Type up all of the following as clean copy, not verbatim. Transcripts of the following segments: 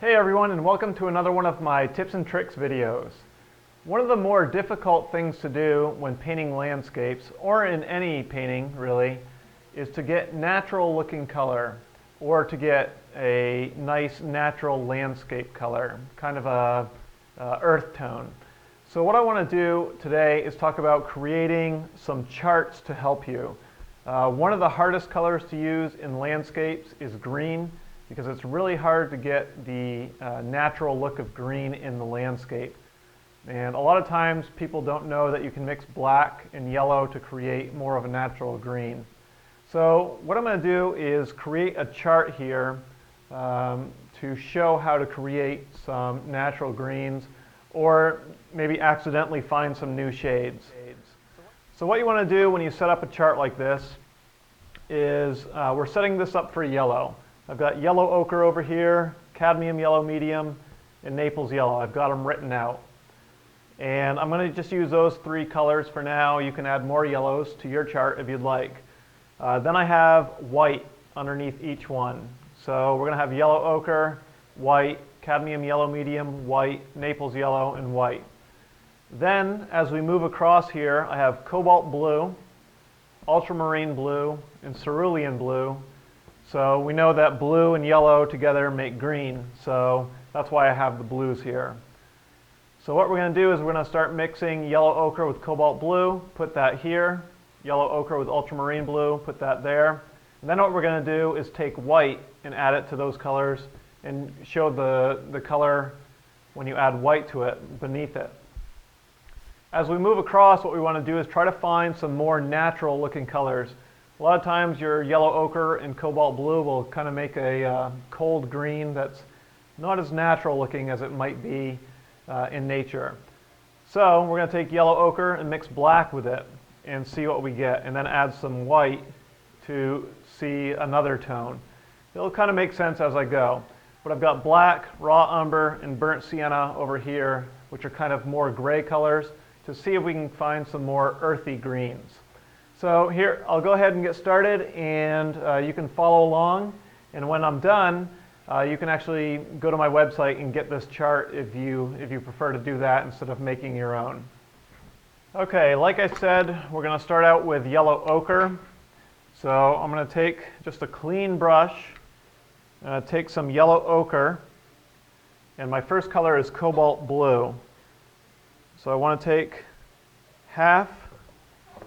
Hey everyone, and welcome to another one of my tips and tricks videos. One of the more difficult things to do when painting landscapes, or in any painting really, is to get natural looking color, or to get a nice natural landscape color, kind of a earth tone. So what I want to do today is talk about creating some charts to help you. One of the hardest colors to use in landscapes is green, because it's really hard to get the natural look of green in the landscape. And a lot of times people don't know that you can mix black and yellow to create more of a natural green. So what I'm going to do is create a chart here to show how to create some natural greens, or maybe accidentally find some new shades. So what you want to do when you set up a chart like this is, we're setting this up for yellow. I've got yellow ochre over here, cadmium yellow medium, and Naples yellow. I've got them written out. And I'm going to just use those three colors for now. You can add more yellows to your chart if you'd like. Then I have white underneath each one. So we're going to have yellow ochre, white, cadmium yellow medium, white, Naples yellow, and white. Then, as we move across here, I have cobalt blue, ultramarine blue, and cerulean blue. So we know that blue and yellow together make green, so that's why I have the blues here. So what we're going to do is we're going to start mixing yellow ochre with cobalt blue, put that here, yellow ochre with ultramarine blue, put that there. And then what we're going to do is take white and add it to those colors and show the color when you add white to it beneath it. As we move across, what we want to do is try to find some more natural looking colors. A lot of times your yellow ochre and cobalt blue will kind of make a cold green that's not as natural looking as it might be in nature. So we're going to take yellow ochre and mix black with it and see what we get, and then add some white to see another tone. It'll kind of make sense as I go. But I've got black, raw umber, and burnt sienna over here, which are kind of more gray colors, to see if we can find some more earthy greens. So here, I'll go ahead and get started, and you can follow along. And when I'm done, you can actually go to my website and get this chart if you prefer to do that instead of making your own. Okay, like I said, we're going to start out with yellow ochre. So I'm going to take just a clean brush, take some yellow ochre, and my first color is cobalt blue. So I want to take half.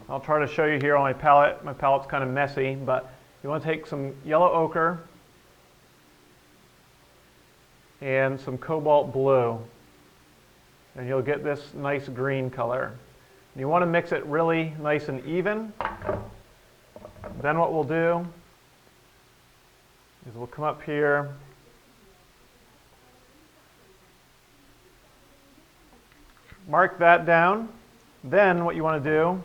I'll try to show you here on my palette. My palette's kind of messy, but you want to take some yellow ochre and some cobalt blue, and you'll get this nice green color. And you want to mix it really nice and even. Then what we'll do is we'll come up here, mark that down. Then what you want to do,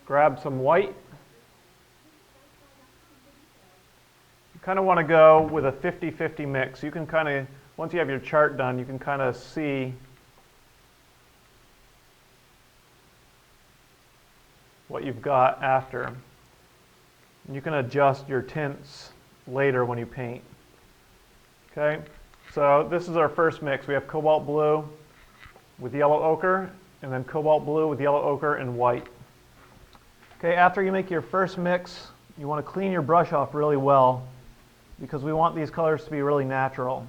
grab some white. You kind of want to go with a 50-50 mix. You can kind of, once you have your chart done, you can kind of see what you've got after. And you can adjust your tints later when you paint. Okay, so this is our first mix. We have cobalt blue with yellow ochre, and then cobalt blue with yellow ochre and white. Okay, after you make your first mix, you want to clean your brush off really well, because we want these colors to be really natural.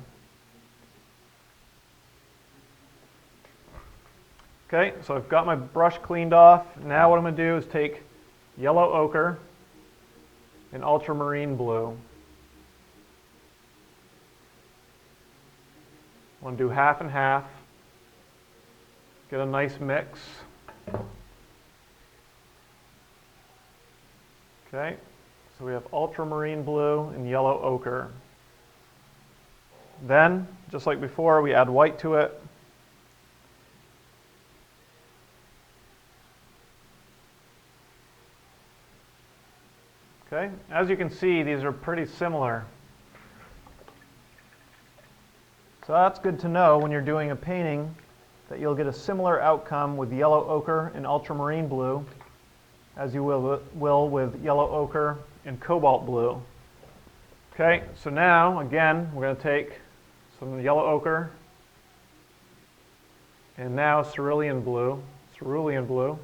Okay, so I've got my brush cleaned off. Now what I'm going to do is take yellow ochre and ultramarine blue. I want to do half and half. Get a nice mix. Okay, so we have ultramarine blue and yellow ochre. Then, just like before, we add white to it. Okay, as you can see, these are pretty similar. So that's good to know when you're doing a painting, that you'll get a similar outcome with yellow ochre and ultramarine blue as you will with yellow ochre and cobalt blue. Okay, so now, again, we're going to take some yellow ochre, and now cerulean blue. Cerulean blue.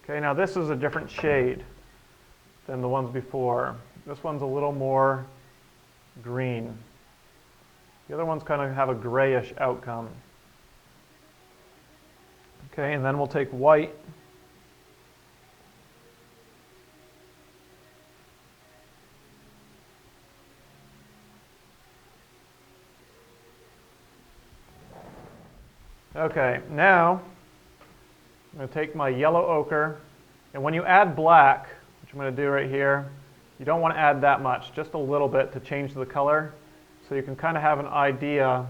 Okay, now this is a different shade than the ones before. This one's a little more green. The other ones kind of have a grayish outcome. Okay, and then we'll take white. Okay, now I'm going to take my yellow ochre, and when you add black, which I'm going to do right here, you don't want to add that much, just a little bit to change the color, so you can kind of have an idea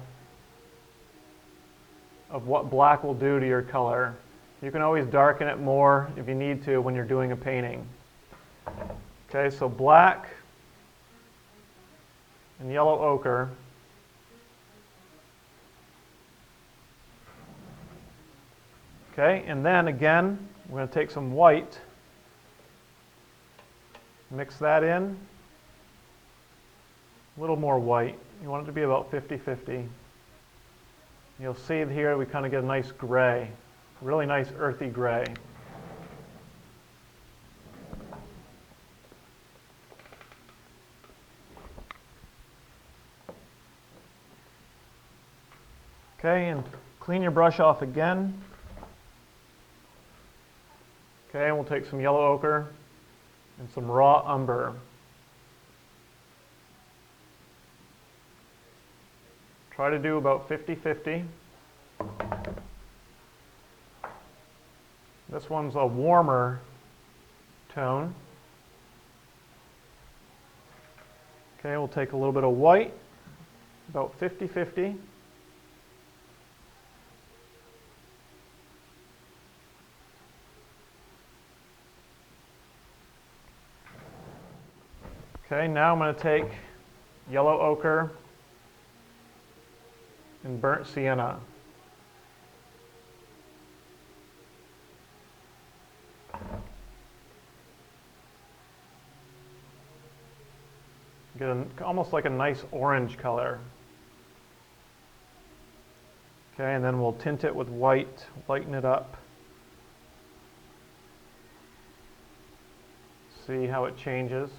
of what black will do to your color. You can always darken it more if you need to when you're doing a painting. Okay, so black and yellow ochre. Okay, and then again, we're going to take some white, mix that in, a little more white. You want it to be about 50-50. You'll see here we kind of get a nice gray, really nice earthy gray. Okay, and clean your brush off again. Okay, and we'll take some yellow ochre and some raw umber. Try to do about 50-50. This one's a warmer tone. Okay, we'll take a little bit of white, about 50-50. Okay, now I'm going to take yellow ochre and burnt sienna. Get almost like a nice orange color. Okay, and then we'll tint it with white, lighten it up. See how it changes.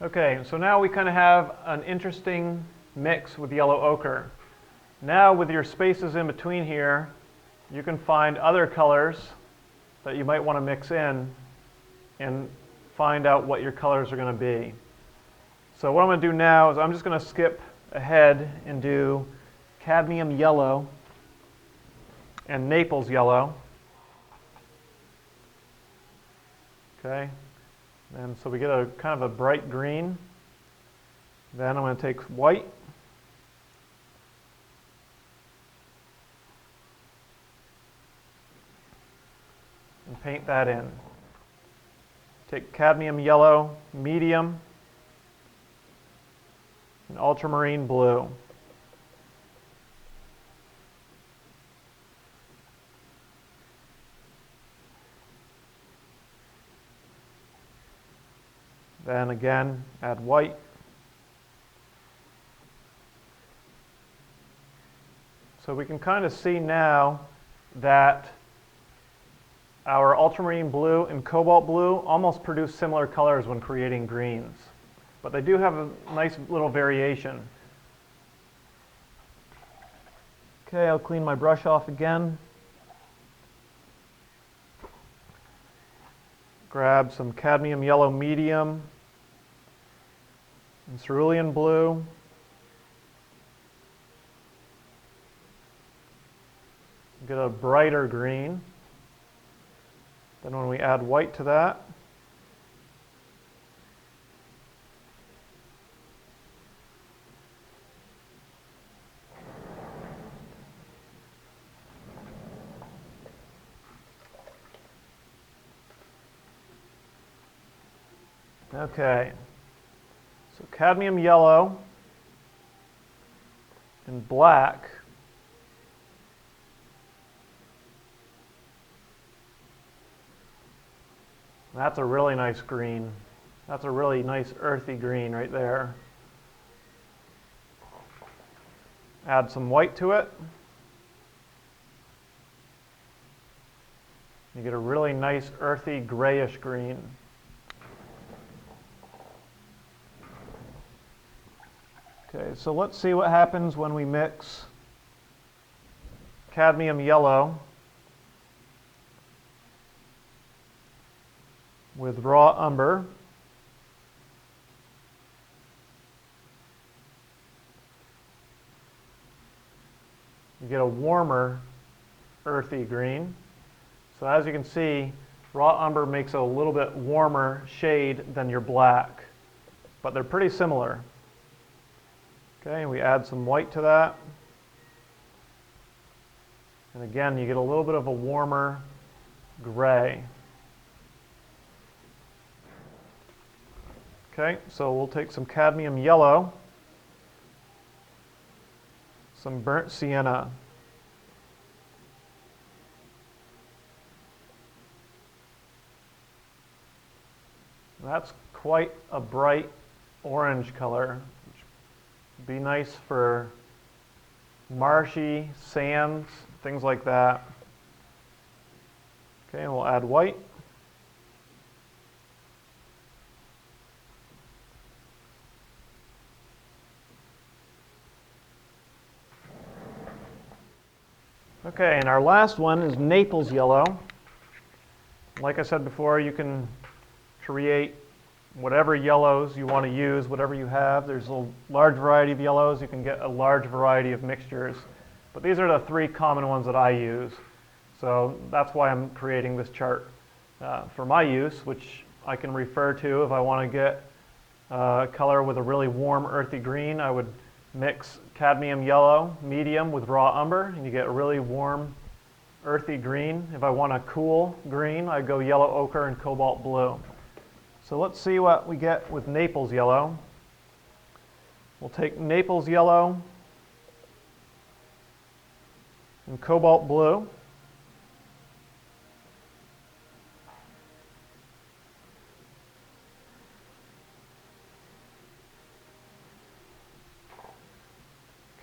Okay, so now we kind of have an interesting mix with yellow ochre. Now with your spaces in between here, you can find other colors that you might want to mix in and find out what your colors are going to be. So what I'm going to do now is I'm just going to skip ahead and do cadmium yellow and Naples yellow. Okay. And so we get a kind of a bright green. Then I'm going to take white. And paint that in. Take cadmium yellow, medium, and ultramarine blue. Then again, add white. So we can kind of see now that our ultramarine blue and cobalt blue almost produce similar colors when creating greens. But they do have a nice little variation. Okay, I'll clean my brush off again. Grab some cadmium yellow medium and cerulean blue. Get a brighter green. Then when we add white to that, okay, so cadmium yellow in black. That's a really nice green. That's a really nice earthy green right there. Add some white to it. You get a really nice earthy grayish green. Okay, so let's see what happens when we mix cadmium yellow with raw umber. You get a warmer earthy green. So as you can see, raw umber makes a little bit warmer shade than your black, but they're pretty similar. Okay, and we add some white to that. And again, you get a little bit of a warmer gray. Okay, so we'll take some cadmium yellow, some burnt sienna. That's quite a bright orange color, which would be nice for marshy sands, things like that. Okay, and we'll add white. Okay, and our last one is Naples Yellow. Like I said before, you can create whatever yellows you want to use, whatever you have. There's a large variety of yellows. You can get a large variety of mixtures. But these are the three common ones that I use. So that's why I'm creating this chart for my use, which I can refer to if I want to get a color with a really warm earthy green. I would mix cadmium yellow medium with raw umber, and you get a really warm earthy green. If I want a cool green, I go yellow ochre and cobalt blue. So let's see what we get with Naples Yellow. We'll take Naples Yellow and cobalt blue.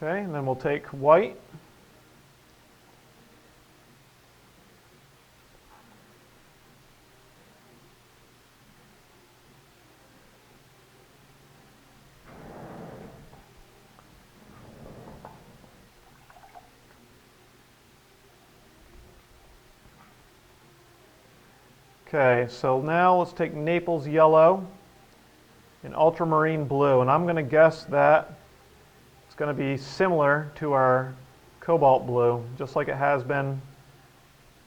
Okay, and then we'll take white. Okay, so now let's take Naples Yellow and ultramarine blue, and I'm going to guess that it's going to be similar to our cobalt blue, just like it has been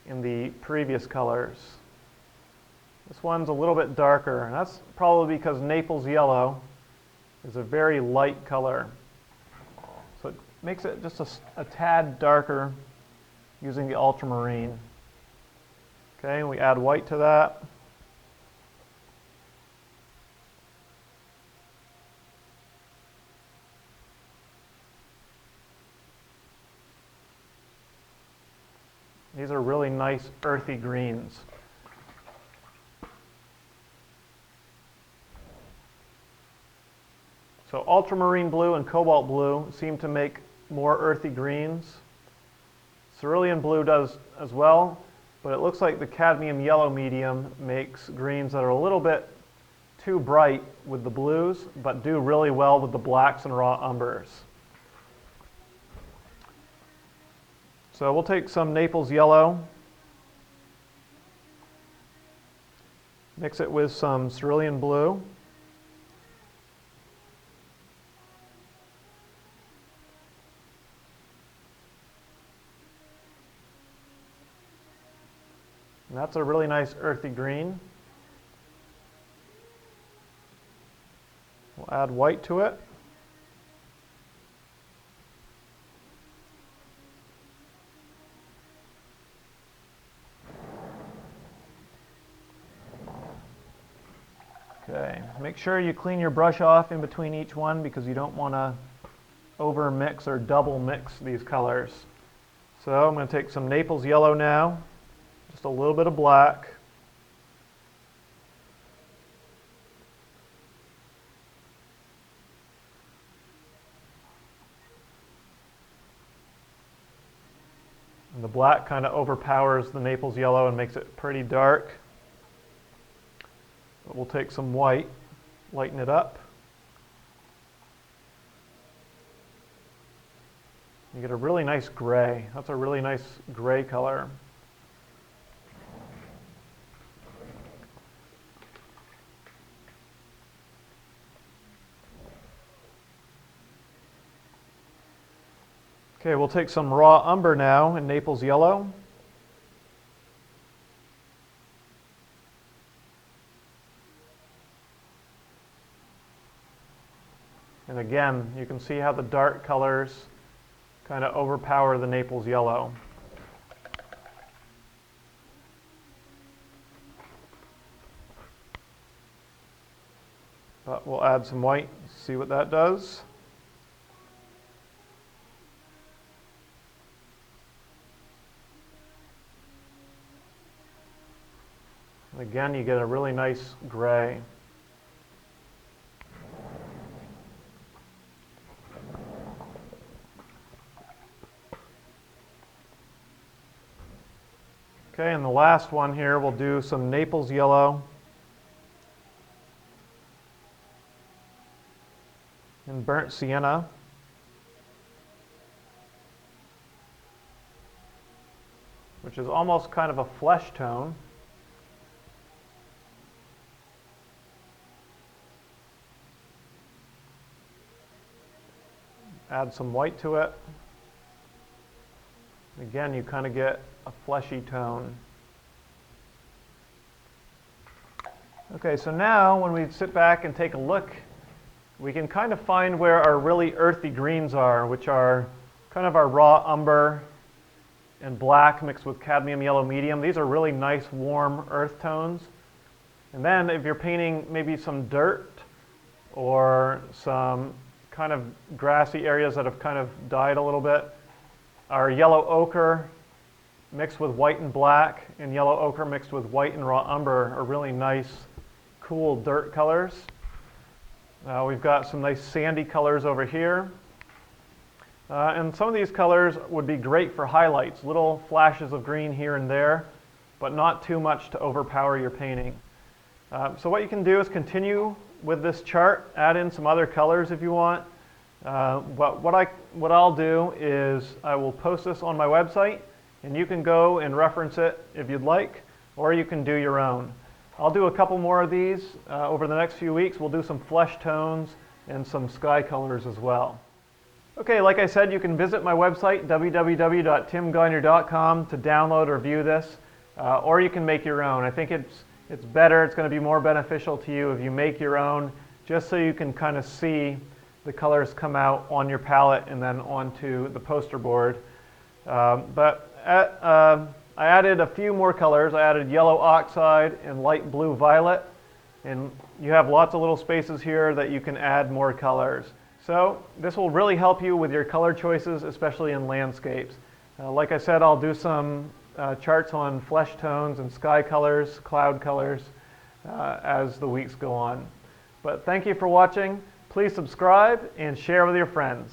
in the previous colors. This one's a little bit darker, and that's probably because Naples Yellow is a very light color. So it makes it just a tad darker using the ultramarine. Okay, and we add white to that. These are really nice earthy greens. So ultramarine blue and cobalt blue seem to make more earthy greens. Cerulean blue does as well, but it looks like the cadmium yellow medium makes greens that are a little bit too bright with the blues, but do really well with the blacks and raw umbers. So we'll take some Naples Yellow, mix it with some cerulean blue. And that's a really nice earthy green. We'll add white to it. Okay, make sure you clean your brush off in between each one because you don't want to over mix or double mix these colors. So I'm going to take some Naples Yellow now, just a little bit of black. And the black kind of overpowers the Naples Yellow and makes it pretty dark. But we'll take some white, lighten it up. You get a really nice gray. That's a really nice gray color. Okay, we'll take some raw umber now in Naples Yellow. And again, you can see how the dark colors kind of overpower the Naples Yellow. But we'll add some white, see what that does. And again, you get a really nice gray. Okay, and the last one here, we'll do some Naples Yellow and burnt sienna. Which is almost kind of a flesh tone. Add some white to it. Again, you kind of get a fleshy tone. Okay, so now when we sit back and take a look, we can kind of find where our really earthy greens are, which are kind of our raw umber and black mixed with cadmium yellow medium. These are really nice warm earth tones. And then if you're painting maybe some dirt or some kind of grassy areas that have kind of died a little bit, our yellow ochre mixed with white and black and yellow ochre mixed with white and raw umber are really nice, cool dirt colors. We've got some nice sandy colors over here. And some of these colors would be great for highlights, little flashes of green here and there, but not too much to overpower your painting. So what you can do is continue with this chart, add in some other colors if you want. What I'll do is I will post this on my website, and you can go and reference it if you'd like, or you can do your own. I'll do a couple more of these over the next few weeks. We'll do some flesh tones and some sky colors as well. Okay, like I said, you can visit my website, www.timgagnon.com, to download or view this, or you can make your own. I think it's better, it's going to be more beneficial to you if you make your own, just so you can kind of see the colors come out on your palette and then onto the poster board. I added a few more colors. I added yellow oxide and light blue violet, and you have lots of little spaces here that you can add more colors. So this will really help you with your color choices, especially in landscapes. Like I said, I'll do some charts on flesh tones and sky colors, cloud colors, as the weeks go on. But thank you for watching. Please subscribe and share with your friends.